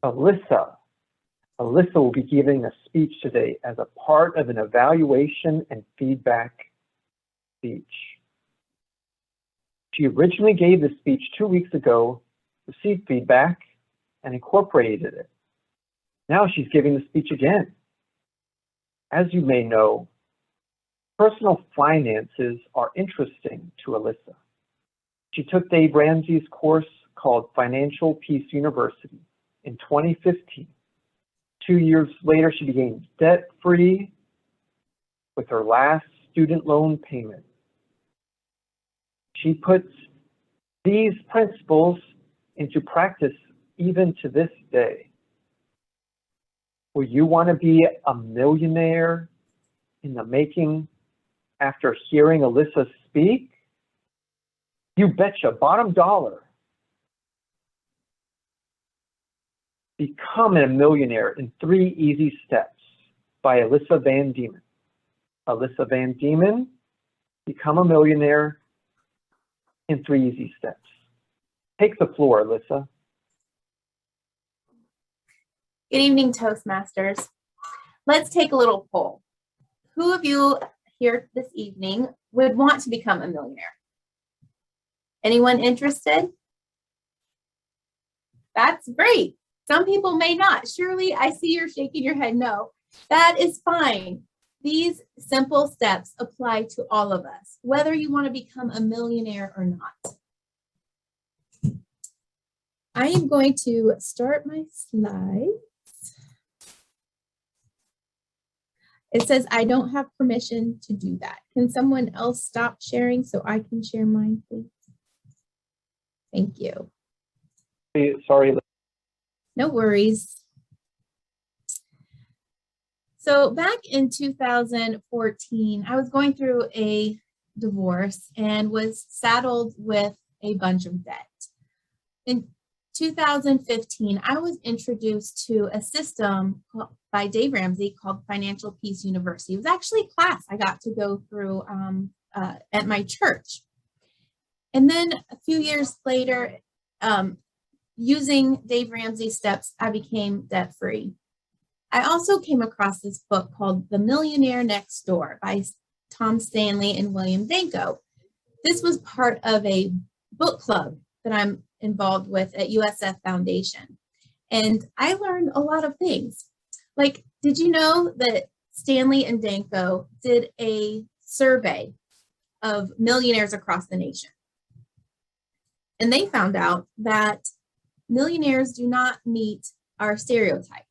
Alyssa. Alyssa will be giving a speech today as a part of an evaluation and feedback speech. She originally gave the speech 2 weeks ago, received feedback, and incorporated it. Now she's giving the speech again. As you may know, personal finances are interesting to Alyssa. She took Dave Ramsey's course called Financial Peace University in 2015. 2 years later, she became debt-free with her last student loan payment. She puts these principles into practice even to this day. Will you want to be a millionaire in the making after hearing Alyssa speak? You betcha, bottom dollar. Become a Millionaire in 3 Easy Steps by Alyssa VanDeman. Alyssa VanDeman, Become a Millionaire in 3 Easy Steps. Take the floor, Alyssa. Good evening, Toastmasters. Let's take a little poll. Who of you here this evening would want to become a millionaire? Anyone interested? That's great. Some people may not. Shirley, I see you're shaking your head no. That is fine. These simple steps apply to all of us, whether you want to become a millionaire or not. I am going to start my slides. It says I don't have permission to do that. Can someone else stop sharing so I can share mine, please? Thank you. Sorry. No worries. So back in 2014, I was going through a divorce and was saddled with a bunch of debt. In 2015, I was introduced to a system by Dave Ramsey called Financial Peace University. It was actually a class I got to go through at my church. And then a few years later, using Dave Ramsey's steps, I became debt-free. I also came across this book called The Millionaire Next Door by Tom Stanley and William Danko. This was part of a book club that I'm involved with at USF Foundation. And I learned a lot of things. Like, did you know that Stanley and Danko did a survey of millionaires across the nation? And they found out that millionaires do not meet our stereotype.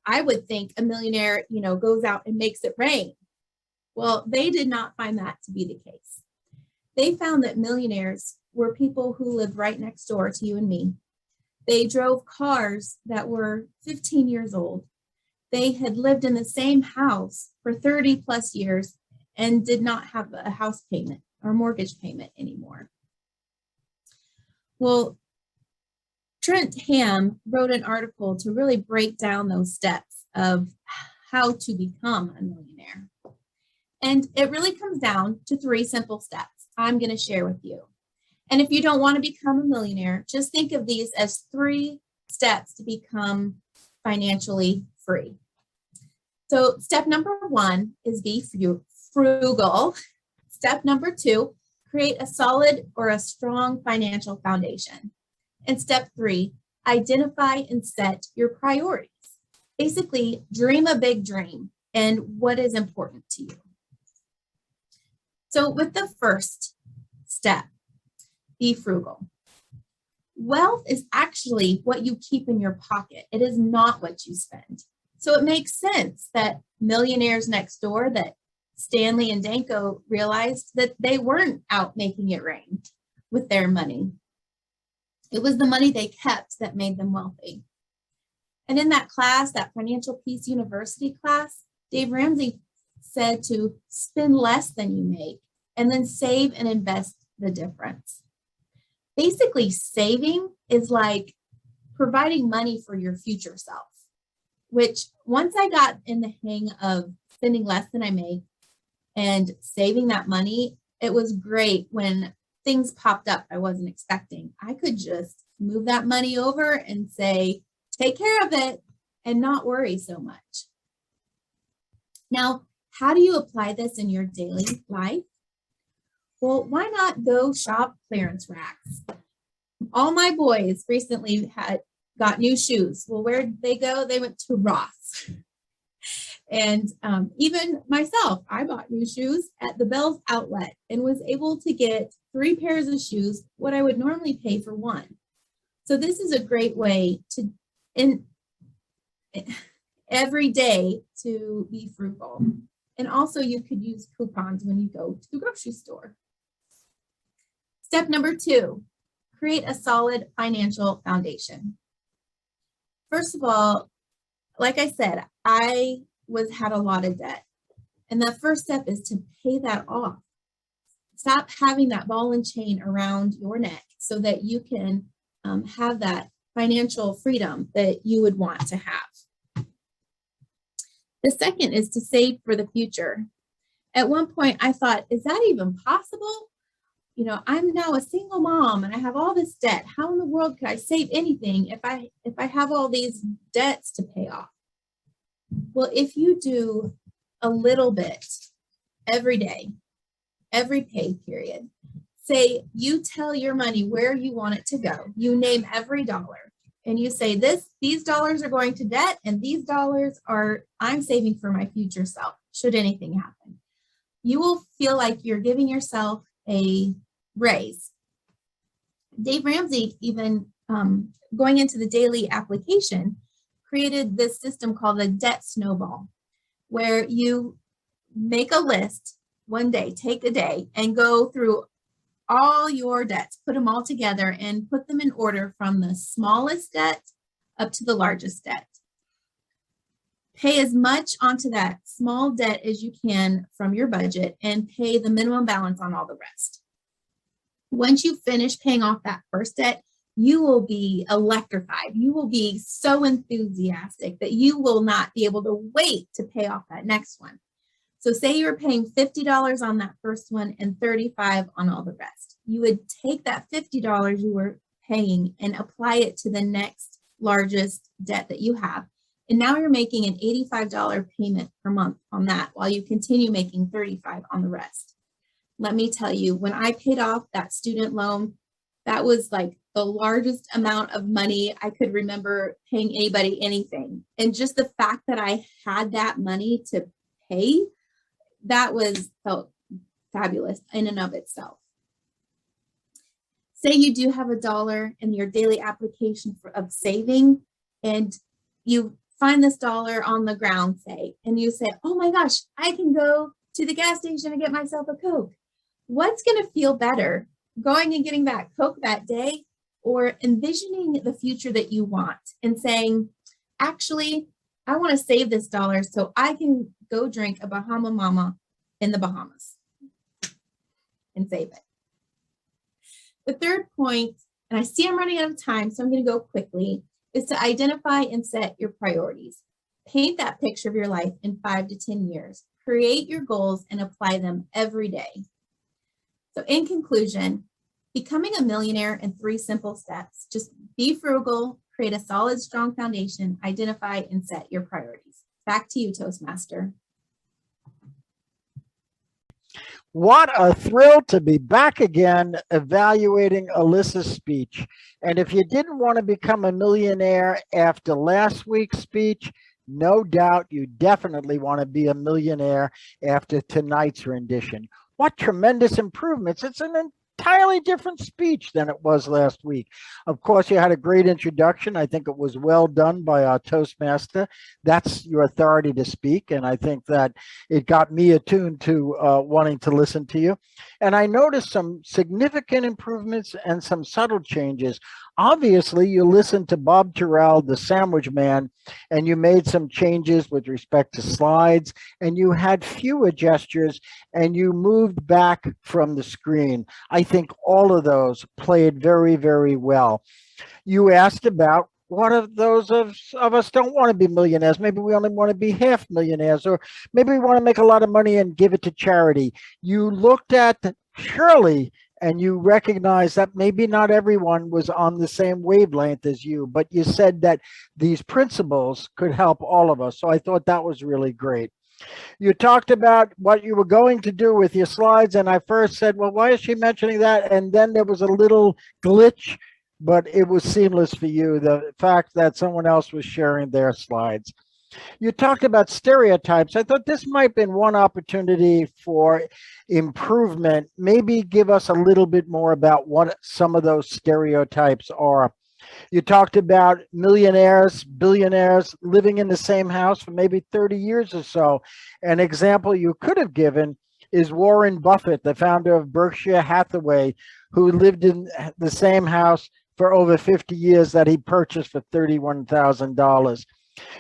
I would think a millionaire, goes out and makes it rain. Well, they did not find that to be the case. They found that millionaires were people who lived right next door to you and me. They drove cars that were 15 years old. They had lived in the same house for 30 plus years and did not have a house payment or mortgage payment anymore. Well, Trent Ham wrote an article to really break down those steps of how to become a millionaire. And it really comes down to 3 simple steps I'm going to share with you. And if you don't want to become a millionaire, just think of these as 3 steps to become financially free. So step number 1 is be frugal. Step number 2, create a solid or a strong financial foundation. And step 3, identify and set your priorities. Basically, dream a big dream and what is important to you. So with the first step, be frugal. Wealth is actually what you keep in your pocket. It is not what you spend. So it makes sense that millionaires next door, that Stanley and Danko realized that they weren't out making it rain with their money. It was the money they kept that made them wealthy. And in that class, that Financial Peace University class, Dave Ramsey said to spend less than you make and then save and invest the difference. Basically, saving is like providing money for your future self, which once I got in the hang of spending less than I make and saving that money, it was great when things popped up I wasn't expecting. I could just move that money over and say, take care of it and not worry so much. Now, how do you apply this in your daily life? Well, why not go shop clearance racks? All my boys recently got new shoes. Well, where did they go? They went to Ross. And even myself, I bought new shoes at the Bells outlet and was able to get 3 pairs of shoes, what I would normally pay for 1. So this is a great way to, every day, to be frugal. And also you could use coupons when you go to the grocery store. Step number 2, create a solid financial foundation. First of all, like I said, I had a lot of debt. And the first step is to pay that off. Stop having that ball and chain around your neck so that you can have that financial freedom that you would want to have. The second is to save for the future. At one point I thought, is that even possible? You know, I'm now a single mom and I have all this debt. How in the world could I save anything if I have all these debts to pay off? Well, if you do a little bit every day, every pay period, say you tell your money where you want it to go, you name every dollar, and you say these dollars are going to debt and these dollars are I'm saving for my future self, should anything happen. You will feel like you're giving yourself a raise. Dave Ramsey, even going into the daily application, created this system called the debt snowball, where you make a list one day, take a day and go through all your debts, put them all together and put them in order from the smallest debt up to the largest debt. Pay as much onto that small debt as you can from your budget and pay the minimum balance on all the rest. Once you finish paying off that first debt, you will be electrified. You will be so enthusiastic that you will not be able to wait to pay off that next one. So say you were paying $50 on that first one and $35 on all the rest. You would take that $50 you were paying and apply it to the next largest debt that you have. And now you're making an $85 payment per month on that while you continue making $35 on the rest. Let me tell you, when I paid off that student loan, that was like the largest amount of money I could remember paying anybody anything. And just the fact that I had that money to pay, that felt fabulous in and of itself. Say you do have $1 in your daily application of saving, and you find this dollar on the ground, say, and you say, oh my gosh, I can go to the gas station and get myself a Coke. What's going to feel better, going and getting that Coke that day, or envisioning the future that you want and saying, actually, I want to save this dollar so I can go drink a Bahama Mama in the Bahamas and save it. The third point, and I see I'm running out of time, so I'm going to go quickly, is to identify and set your priorities. Paint that picture of your life in 5 to 10 years. Create your goals and apply them every day. So in conclusion, becoming a millionaire in 3 simple steps. Just be frugal, create a solid, strong foundation, identify and set your priorities. Back to you, Toastmaster. What a thrill to be back again evaluating Alyssa's speech. And if you didn't want to become a millionaire after last week's speech, no doubt you definitely want to be a millionaire after tonight's rendition. What tremendous improvements. It's an entirely different speech than it was last week. Of course, you had a great introduction. I think it was well done by our Toastmaster. That's your authority to speak, and I think that it got me attuned to wanting to listen to you. And I noticed some significant improvements and some subtle changes. Obviously, you listened to Bob Turel, the sandwich man, and you made some changes with respect to slides, and you had fewer gestures, and you moved back from the screen. I think all of those played very, very well. You asked about what of those of us don't want to be millionaires. Maybe we only want to be half millionaires, or maybe we want to make a lot of money and give it to charity. You looked at Shirley and you recognize that maybe not everyone was on the same wavelength as you, but you said that these principles could help all of us. So I thought that was really great. You talked about what you were going to do with your slides, and I first said, well, why is she mentioning that? And then there was a little glitch, but it was seamless for you, the fact that someone else was sharing their slides. You talked about stereotypes. I thought this might have been one opportunity for improvement. Maybe give us a little bit more about what some of those stereotypes are. You talked about millionaires, billionaires living in the same house for maybe 30 years or so. An example you could have given is Warren Buffett, the founder of Berkshire Hathaway, who lived in the same house for over 50 years that he purchased for $31,000.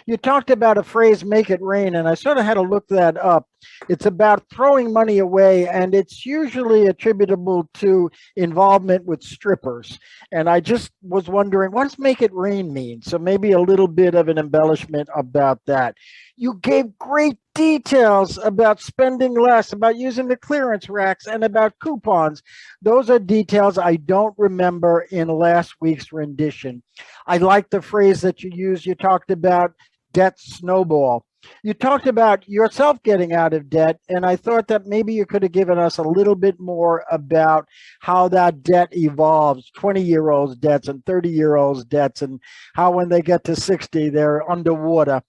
You talked about a phrase, make it rain, and I sort of had to look that up. It's about throwing money away, and it's usually attributable to involvement with strippers. And I just was wondering, what does make it rain mean? So maybe a little bit of an embellishment about that. You gave great details about spending less, about using the clearance racks, and about coupons. Those are details I don't remember in last week's rendition. I like the phrase that you used. You talked about debt snowball. You talked about yourself getting out of debt, and I thought that maybe you could have given us a little bit more about how that debt evolves, 20-year-olds debts and 30-year-olds debts, and how when they get to 60, they're underwater.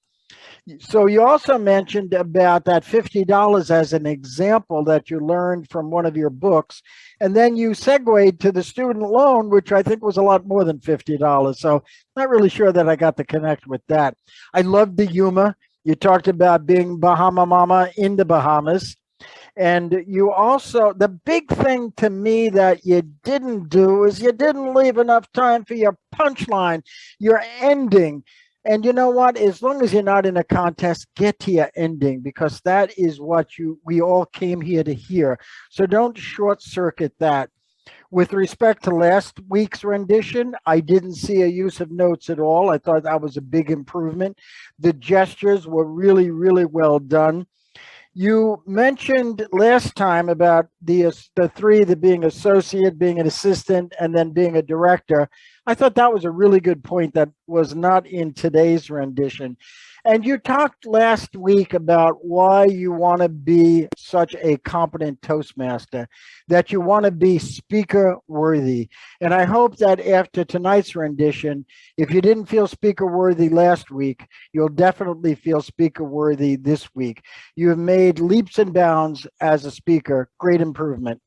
So you also mentioned about that $50 as an example that you learned from one of your books. And then you segued to the student loan, which I think was a lot more than $50. So not really sure that I got to connect with that. I loved the humor. You talked about being Bahama Mama in the Bahamas. And you also, the big thing to me that you didn't do is you didn't leave enough time for your punchline, your ending. And you know what? As long as you're not in a contest, get to your ending, because that is what we all came here to hear. So don't short circuit that. With respect to last week's rendition, I didn't see a use of notes at all. I thought that was a big improvement. The gestures were really, really well done. You mentioned last time about the three, the being associate, being an assistant, and then being a director. I thought that was a really good point that was not in today's rendition. And you talked last week about why you want to be such a competent Toastmaster, that you want to be speaker worthy. And I hope that after tonight's rendition, if you didn't feel speaker worthy last week, you'll definitely feel speaker worthy this week. You have made leaps and bounds as a speaker. Great improvement.